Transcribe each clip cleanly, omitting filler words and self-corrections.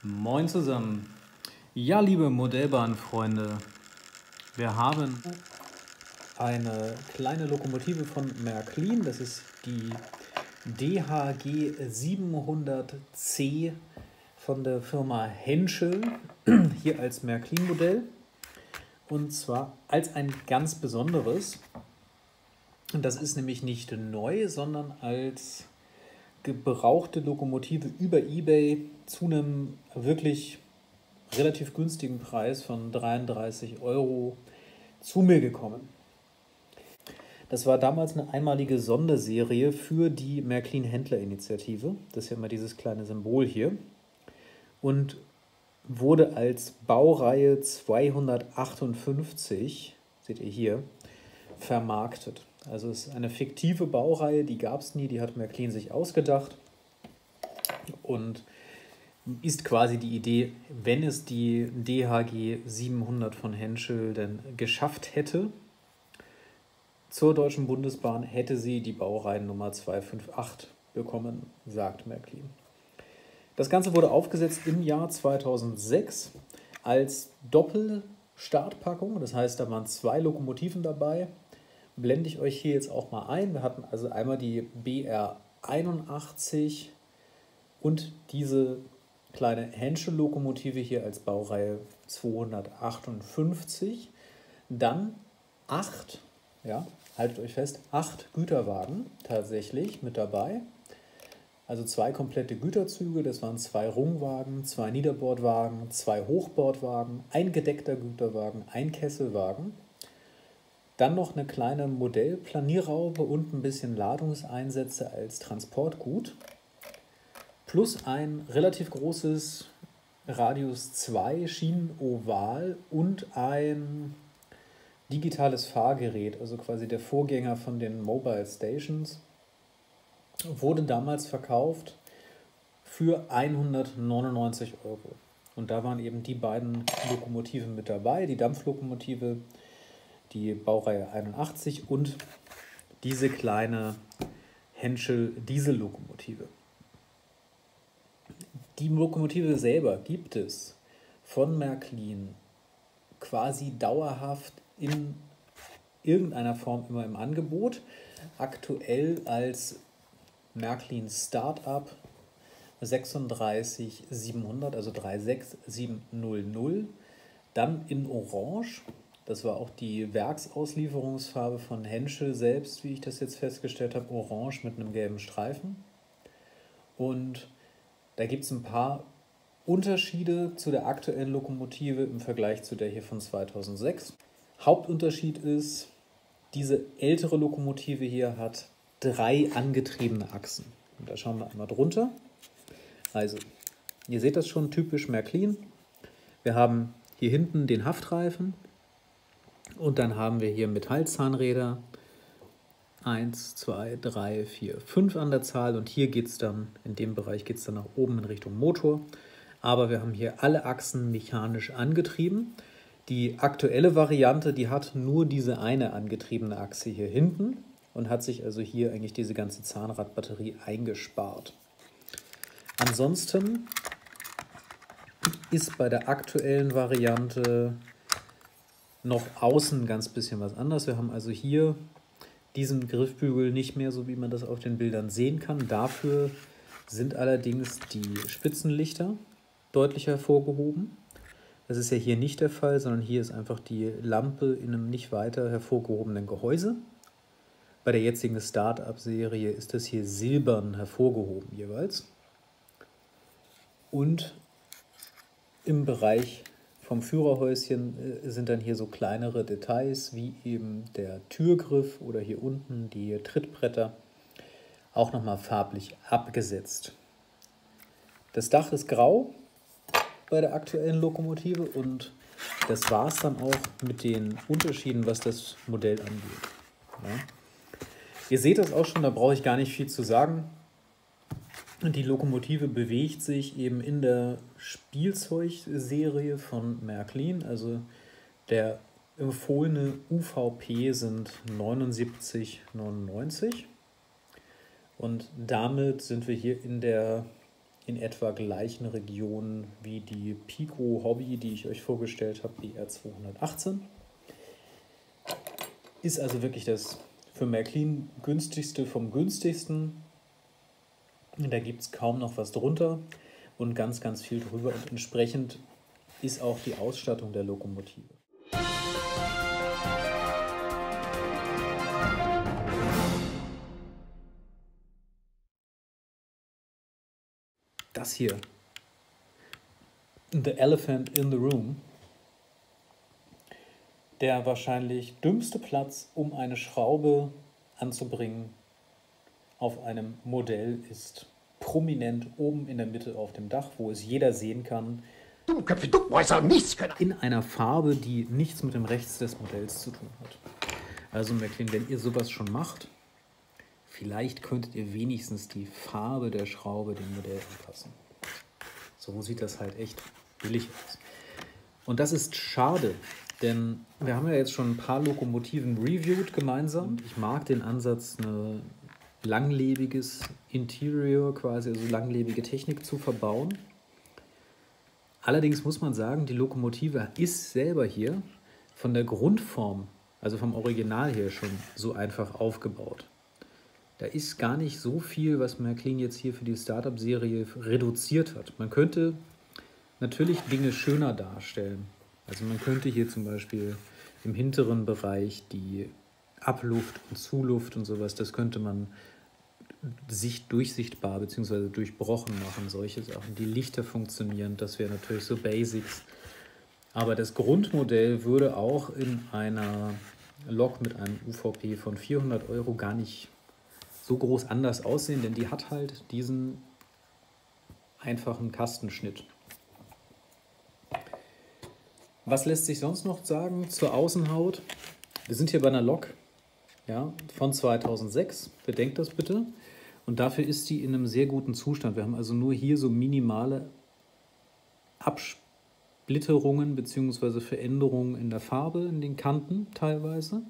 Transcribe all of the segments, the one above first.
Moin zusammen. Ja, liebe Modellbahnfreunde, wir haben eine kleine Lokomotive von Märklin. Das ist die DHG 700C von der Firma Henschel, hier als Märklin-Modell. Und zwar als ein ganz besonderes. Und das ist nämlich nicht neu, sondern als gebrauchte Lokomotive über eBay zu einem wirklich relativ günstigen Preis von 33 € zu mir gekommen. Das war damals eine einmalige Sonderserie für die Märklin-Händler-Initiative. Das ist ja immer dieses kleine Symbol hier. Und wurde als Baureihe 258, seht ihr hier, vermarktet. Also es ist eine fiktive Baureihe, die gab es nie, die hat Märklin sich ausgedacht und ist quasi die Idee, wenn es die DHG 700 von Henschel denn geschafft hätte, zur Deutschen Bundesbahn hätte sie die Baureihennummer 258 bekommen, sagt Märklin. Das Ganze wurde aufgesetzt im Jahr 2006 als Doppelstartpackung, das heißt, da waren 2 Lokomotiven dabei. Blende ich euch hier jetzt auch mal ein. Wir hatten also einmal die BR 81 und diese kleine Henschel-Lokomotive hier als Baureihe 258. Dann 8, ja, haltet euch fest, 8 Güterwagen tatsächlich mit dabei. Also 2 komplette Güterzüge, das waren 2 Rungwagen, 2 Niederbordwagen, 2 Hochbordwagen, ein gedeckter Güterwagen, ein Kesselwagen. Dann noch eine kleine Modellplanierraube und ein bisschen Ladungseinsätze als Transportgut. Plus ein relativ großes Radius 2 Schienenoval und ein digitales Fahrgerät, also quasi der Vorgänger von den Mobile Stations, wurde damals verkauft für 199 €. Und da waren eben die beiden Lokomotiven mit dabei, die Dampflokomotive, die Baureihe 81 und diese kleine Henschel Diesellokomotive. Die Lokomotive selber gibt es von Märklin quasi dauerhaft in irgendeiner Form immer im Angebot. Aktuell als Märklin Startup 36700, also 36700. Dann in Orange. Das war auch die Werksauslieferungsfarbe von Henschel selbst, wie ich das jetzt festgestellt habe, orange mit einem gelben Streifen. Und da gibt es ein paar Unterschiede zu der aktuellen Lokomotive im Vergleich zu der hier von 2006. Hauptunterschied ist, diese ältere Lokomotive hier hat 3 angetriebene Achsen. Und da schauen wir einmal drunter. Also, ihr seht das schon, typisch Märklin. Wir haben hier hinten den Haftreifen. Und dann haben wir hier Metallzahnräder, 1, 2, 3, 4, 5 an der Zahl. Und hier geht es dann, in dem Bereich geht es dann nach oben in Richtung Motor. Aber wir haben hier alle Achsen mechanisch angetrieben. Die aktuelle Variante, die hat nur diese eine angetriebene Achse hier hinten und hat sich also hier eigentlich diese ganze Zahnradbatterie eingespart. Ansonsten ist bei der aktuellen Variante noch außen ganz bisschen was anderes. Wir haben also hier diesen Griffbügel nicht mehr, so wie man das auf den Bildern sehen kann. Dafür sind allerdings die Spitzenlichter deutlich hervorgehoben. Das ist ja hier nicht der Fall, sondern hier ist einfach die Lampe in einem nicht weiter hervorgehobenen Gehäuse. Bei der jetzigen Start-up-Serie ist das hier silbern hervorgehoben jeweils. Und im Bereich vom Führerhäuschen sind dann hier so kleinere Details, wie eben der Türgriff oder hier unten die Trittbretter, auch nochmal farblich abgesetzt. Das Dach ist grau bei der aktuellen Lokomotive und das war es dann auch mit den Unterschieden, was das Modell angeht. Ja. Ihr seht das auch schon, da brauche ich gar nicht viel zu sagen. Die Lokomotive bewegt sich eben in der Spielzeugserie von Märklin, also der empfohlene UVP sind 79,99 und damit sind wir hier in der in etwa gleichen Regionen wie die Pico Hobby, die ich euch vorgestellt habe, die R218. Ist also wirklich das für Märklin günstigste vom günstigsten. Da gibt es kaum noch was drunter und ganz, ganz viel drüber. Und entsprechend ist auch die Ausstattung der Lokomotive. Das hier, The Elephant in the Room, der wahrscheinlich dümmste Platz, um eine Schraube anzubringen, auf einem Modell ist prominent oben in der Mitte auf dem Dach, wo es jeder sehen kann. Dummköpfe, Duckmäuser, nichts können. In einer Farbe, die nichts mit dem Rechts des Modells zu tun hat. Also Märklin, wenn ihr sowas schon macht, vielleicht könntet ihr wenigstens die Farbe der Schraube dem Modell anpassen. So sieht das halt echt billig aus. Und das ist schade, denn wir haben ja jetzt schon ein paar Lokomotiven reviewed gemeinsam. Ich mag den Ansatz, eine langlebiges Interior quasi, also langlebige Technik zu verbauen. Allerdings muss man sagen, die Lokomotive ist selber hier von der Grundform, also vom Original her schon so einfach aufgebaut. Da ist gar nicht so viel, was Märklin jetzt hier für die Startup-Serie reduziert hat. Man könnte natürlich Dinge schöner darstellen. Also man könnte hier zum Beispiel im hinteren Bereich die Abluft und Zuluft und sowas, das könnte man durchsichtbar bzw. durchbrochen machen, solche Sachen. Die Lichter funktionieren, das wäre natürlich so Basics. Aber das Grundmodell würde auch in einer Lok mit einem UVP von 400 € gar nicht so groß anders aussehen, denn die hat halt diesen einfachen Kastenschnitt. Was lässt sich sonst noch sagen zur Außenhaut? Wir sind hier bei einer Lok, ja, von 2006, bedenkt das bitte. Und dafür ist die in einem sehr guten Zustand. Wir haben also nur hier so minimale Absplitterungen bzw. Veränderungen in der Farbe, in den Kanten teilweise.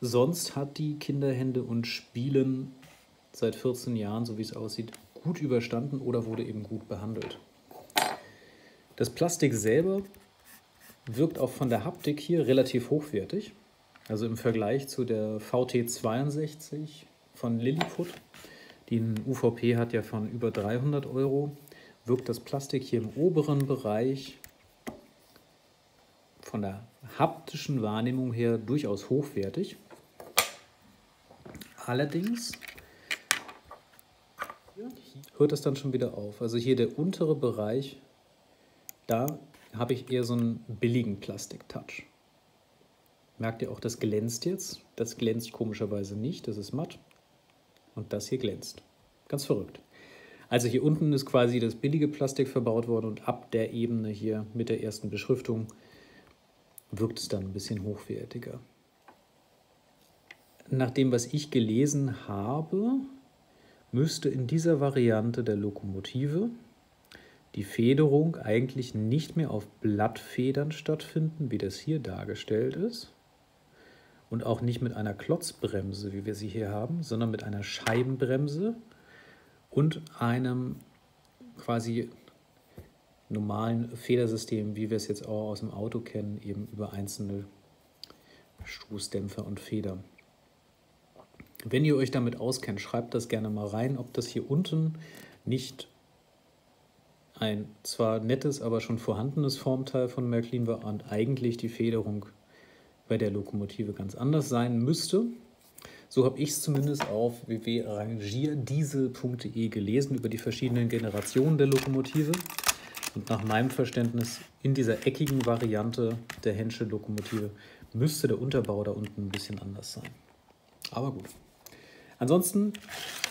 Sonst hat die Kinderhände und Spielen seit 14 Jahren, so wie es aussieht, gut überstanden oder wurde eben gut behandelt. Das Plastik selber wirkt auch von der Haptik hier relativ hochwertig. Also im Vergleich zu der VT62 von Lilliput, die ein UVP hat ja von über 300 €, wirkt das Plastik hier im oberen Bereich von der haptischen Wahrnehmung her durchaus hochwertig. Allerdings hört es dann schon wieder auf. Also hier der untere Bereich, da habe ich eher so einen billigen Plastik-Touch. Merkt ihr auch, das glänzt jetzt? Das glänzt komischerweise nicht, das ist matt. Und das hier glänzt. Ganz verrückt. Also hier unten ist quasi das billige Plastik verbaut worden und ab der Ebene hier mit der ersten Beschriftung wirkt es dann ein bisschen hochwertiger. Nach dem, was ich gelesen habe, müsste in dieser Variante der Lokomotive die Federung eigentlich nicht mehr auf Blattfedern stattfinden, wie das hier dargestellt ist. Und auch nicht mit einer Klotzbremse, wie wir sie hier haben, sondern mit einer Scheibenbremse und einem quasi normalen Federsystem, wie wir es jetzt auch aus dem Auto kennen, eben über einzelne Stoßdämpfer und Federn. Wenn ihr euch damit auskennt, schreibt das gerne mal rein, ob das hier unten nicht ein zwar nettes, aber schon vorhandenes Formteil von Märklin war und eigentlich die Federung bei der Lokomotive ganz anders sein müsste. So habe ich es zumindest auf www.rangierdiesel.de gelesen über die verschiedenen Generationen der Lokomotive. Und nach meinem Verständnis in dieser eckigen Variante der Henschel-Lokomotive müsste der Unterbau da unten ein bisschen anders sein. Aber gut. Ansonsten,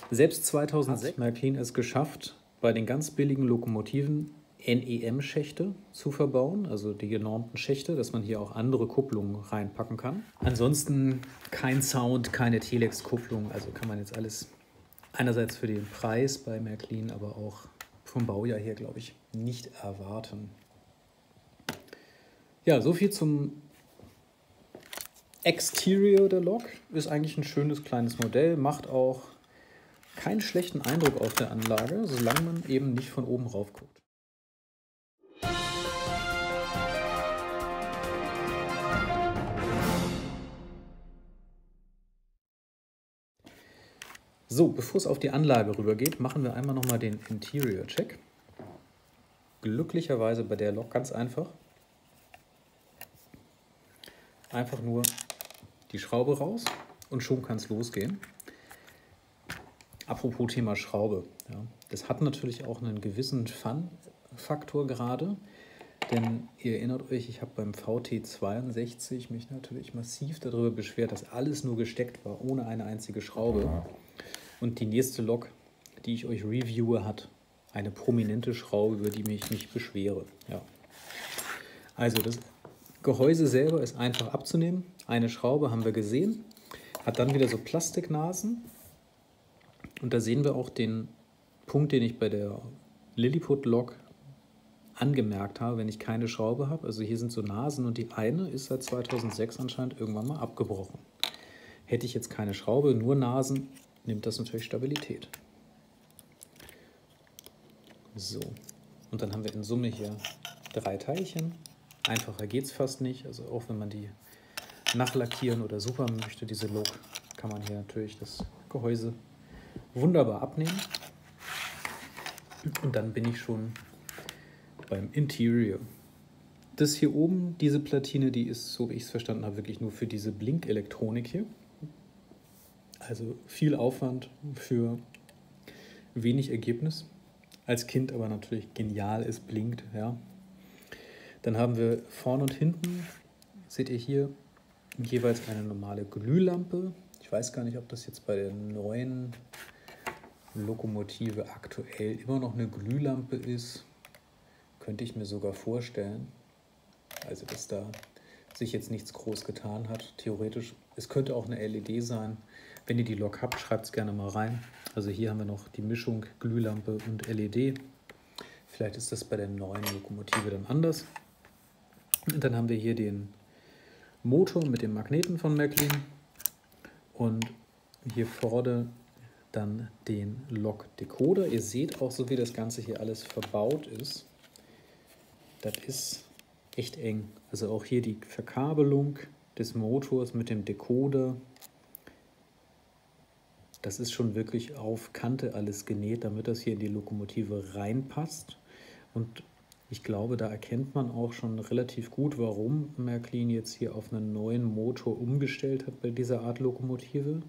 selbst 2006 hat Märklin es geschafft, bei den ganz billigen Lokomotiven NEM-Schächte zu verbauen, also die genormten Schächte, dass man hier auch andere Kupplungen reinpacken kann. Ansonsten kein Sound, keine Telex-Kupplung, also kann man jetzt alles einerseits für den Preis bei Märklin, aber auch vom Baujahr her, glaube ich, nicht erwarten. Ja, soviel zum Exterior der Lok. Ist eigentlich ein schönes kleines Modell, macht auch keinen schlechten Eindruck auf der Anlage, solange man eben nicht von oben rauf guckt. So, bevor es auf die Anlage rübergeht, machen wir einmal nochmal den Interior-Check. Glücklicherweise bei der Lok ganz einfach. Einfach nur die Schraube raus und schon kann es losgehen. Apropos Thema Schraube. Ja, das hat natürlich auch einen gewissen Fun-Faktor gerade. Denn ihr erinnert euch, ich habe beim VT62 mich natürlich massiv darüber beschwert, dass alles nur gesteckt war, ohne eine einzige Schraube. Und die nächste Lok, die ich euch reviewe, hat eine prominente Schraube, über die ich mich beschwere. Ja. Also das Gehäuse selber ist einfach abzunehmen. Eine Schraube haben wir gesehen, hat dann wieder so Plastiknasen. Und da sehen wir auch den Punkt, den ich bei der Lilliput-Lok angemerkt habe, wenn ich keine Schraube habe. Also hier sind so Nasen und die eine ist seit 2006 anscheinend irgendwann mal abgebrochen. Hätte ich jetzt keine Schraube, nur Nasen, nimmt das natürlich Stabilität. So, und dann haben wir in Summe hier 3 Teilchen. Einfacher geht es fast nicht, also auch wenn man die nachlackieren oder supern möchte, diese Lok, kann man hier natürlich das Gehäuse wunderbar abnehmen. Und dann bin ich schon beim Interior. Das hier oben, diese Platine, die ist, so wie ich es verstanden habe, wirklich nur für diese Blinkelektronik hier. Also viel Aufwand für wenig Ergebnis. Als Kind aber natürlich genial, es blinkt. Ja. Dann haben wir vorne und hinten, seht ihr hier, jeweils eine normale Glühlampe. Ich weiß gar nicht, ob das jetzt bei der neuen Lokomotive aktuell immer noch eine Glühlampe ist. Könnte ich mir sogar vorstellen. Also, dass da sich jetzt nichts groß getan hat. Theoretisch, es könnte auch eine LED sein. Wenn ihr die Lok habt, schreibt es gerne mal rein. Also hier haben wir noch die Mischung Glühlampe und LED. Vielleicht ist das bei der neuen Lokomotive dann anders. Und dann haben wir hier den Motor mit dem Magneten von Märklin. Und hier vorne dann den Lokdecoder. Ihr seht auch, so wie das Ganze hier alles verbaut ist, das ist echt eng. Also auch hier die Verkabelung des Motors mit dem Decoder. Das ist schon wirklich auf Kante alles genäht, damit das hier in die Lokomotive reinpasst. Und ich glaube, da erkennt man auch schon relativ gut, warum Märklin jetzt hier auf einen neuen Motor umgestellt hat bei dieser Art Lokomotive.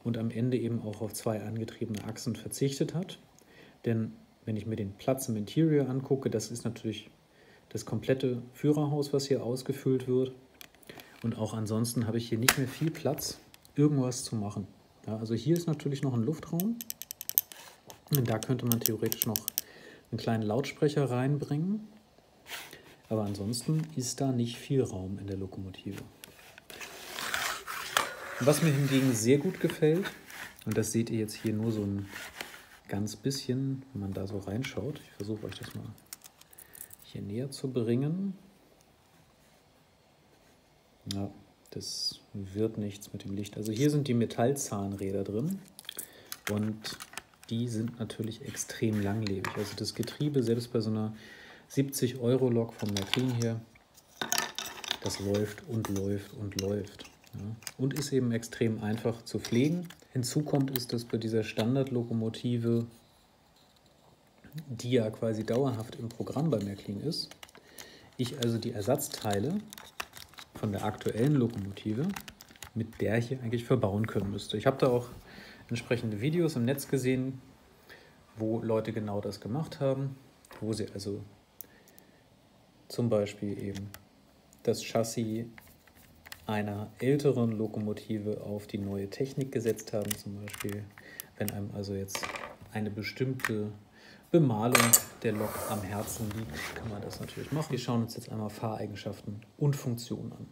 Und am Ende eben auch auf 2 angetriebene Achsen verzichtet hat. Denn wenn ich mir den Platz im Interior angucke, das ist natürlich das komplette Führerhaus, was hier ausgefüllt wird. Und auch ansonsten habe ich hier nicht mehr viel Platz, irgendwas zu machen. Ja, also hier ist natürlich noch ein Luftraum. Und da könnte man theoretisch noch einen kleinen Lautsprecher reinbringen. Aber ansonsten ist da nicht viel Raum in der Lokomotive. Was mir hingegen sehr gut gefällt, und das seht ihr jetzt hier nur so ein ganz bisschen, wenn man da so reinschaut. Ich versuche euch das mal hier näher zu bringen. Ja, das wird nichts mit dem Licht. Also hier sind die Metallzahnräder drin und die sind natürlich extrem langlebig. Also das Getriebe, selbst bei so einer 70-Euro-Lok von Märklin hier, das läuft und läuft und läuft. Ja. Und ist eben extrem einfach zu pflegen. Hinzu kommt ist, dass bei dieser Standardlokomotive, die ja quasi dauerhaft im Programm bei Märklin ist, ich also die Ersatzteile von der aktuellen Lokomotive mit der hier eigentlich verbauen können müsste. Ich habe da auch entsprechende Videos im Netz gesehen, wo Leute genau das gemacht haben, wo sie also zum Beispiel eben das Chassis einer älteren Lokomotive auf die neue Technik gesetzt haben. Zum Beispiel, wenn einem also jetzt eine bestimmte Bemalung der Lok am Herzen liegt, kann man das natürlich machen. Wir schauen uns jetzt einmal Fahreigenschaften und Funktionen an.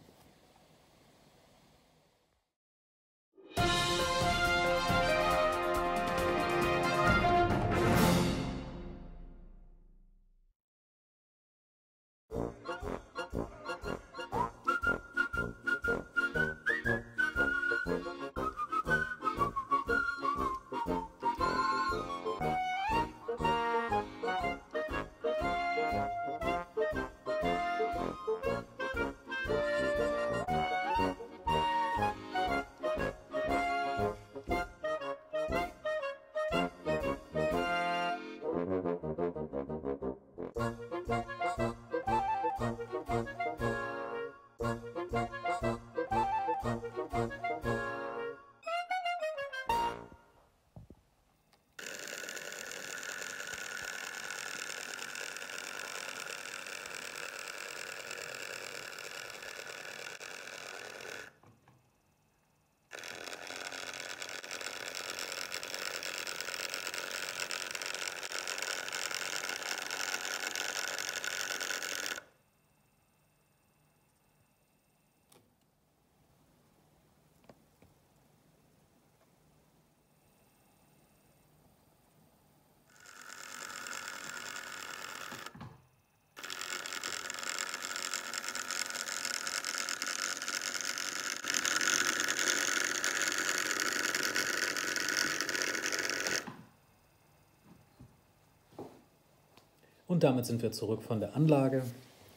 Und damit sind wir zurück von der Anlage.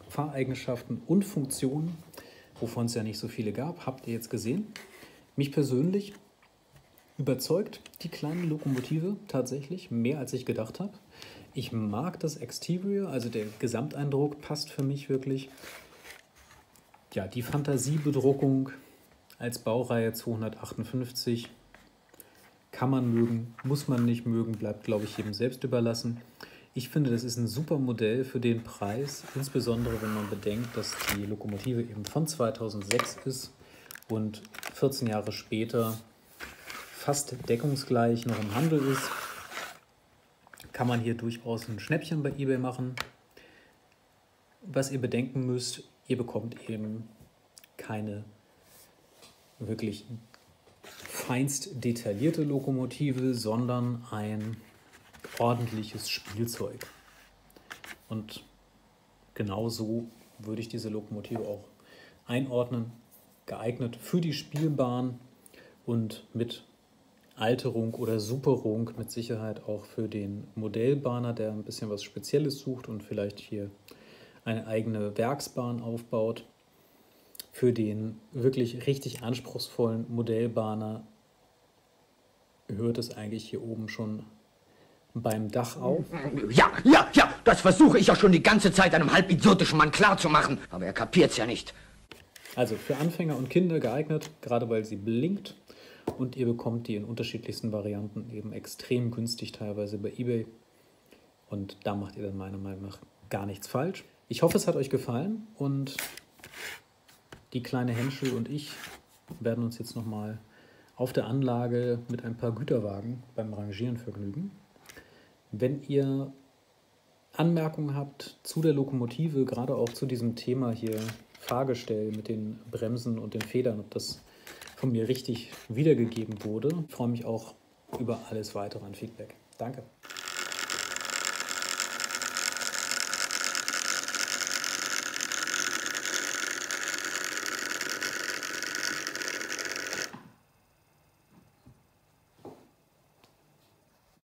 Fahreigenschaften und Funktionen, wovon es ja nicht so viele gab, habt ihr jetzt gesehen. Mich persönlich überzeugt die kleine Lokomotive tatsächlich mehr, als ich gedacht habe. Ich mag das Exterior, also der Gesamteindruck passt für mich wirklich. Ja, die Fantasiebedruckung als Baureihe 258 kann man mögen, muss man nicht mögen, bleibt, glaube ich, jedem selbst überlassen. Ich finde, das ist ein super Modell für den Preis, insbesondere wenn man bedenkt, dass die Lokomotive eben von 2006 ist und 14 Jahre später fast deckungsgleich noch im Handel ist. Kann man hier durchaus ein Schnäppchen bei eBay machen. Was ihr bedenken müsst, ihr bekommt eben keine wirklich feinst detaillierte Lokomotive, sondern ein ordentliches Spielzeug. Und genau so würde ich diese Lokomotive auch einordnen. Geeignet für die Spielbahn und mit Alterung oder Superung mit Sicherheit auch für den Modellbahner, der ein bisschen was Spezielles sucht und vielleicht hier eine eigene Werksbahn aufbaut. Für den wirklich richtig anspruchsvollen Modellbahner hört es eigentlich hier oben schon beim Dach auf. Ja, das versuche ich ja schon die ganze Zeit einem halb idiotischen Mann klarzumachen. Aber er kapiert's ja nicht. Also für Anfänger und Kinder geeignet, gerade weil sie blinkt. Und ihr bekommt die in unterschiedlichsten Varianten eben extrem günstig, teilweise bei eBay. Und da macht ihr dann meiner Meinung nach gar nichts falsch. Ich hoffe, es hat euch gefallen und die kleine Henschel und ich werden uns jetzt nochmal auf der Anlage mit ein paar Güterwagen beim Rangieren vergnügen. Wenn ihr Anmerkungen habt zu der Lokomotive, gerade auch zu diesem Thema hier Fahrgestell mit den Bremsen und den Federn, ob das von mir richtig wiedergegeben wurde, ich freue mich auch über alles weitere an Feedback. Danke.